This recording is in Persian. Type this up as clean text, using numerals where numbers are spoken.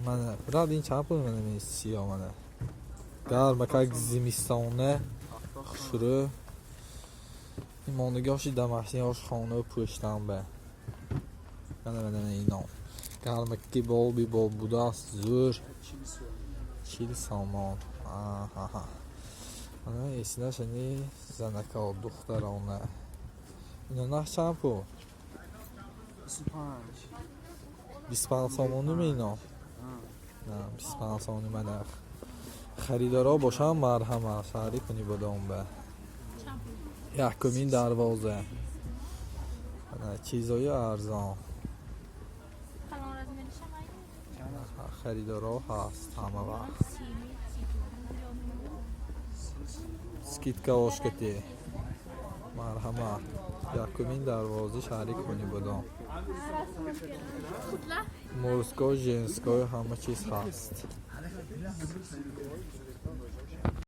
منه برای این چند پول منه میسی آمده گرمه که زمستانه خشره این ماندگاهشی دمشتی هاش خانه پوشتن به منه اینا گرمه که بال بی بال بوده است زور چیل سامان منه ایسیده شنی زنکه ها دخترانه اینا نه چند پول 25 سامانی می اینا نه 25 سامانی منه خریدارا باشم مرحمه سعری کنی بدام به یحکمین دروازه چیزای ارزان خریدارا هست همه وقت سکیتکا آشکتی مرحمه یحکمین دروازه شریک کنی بدام مورسکا جنسکا همه چیز هست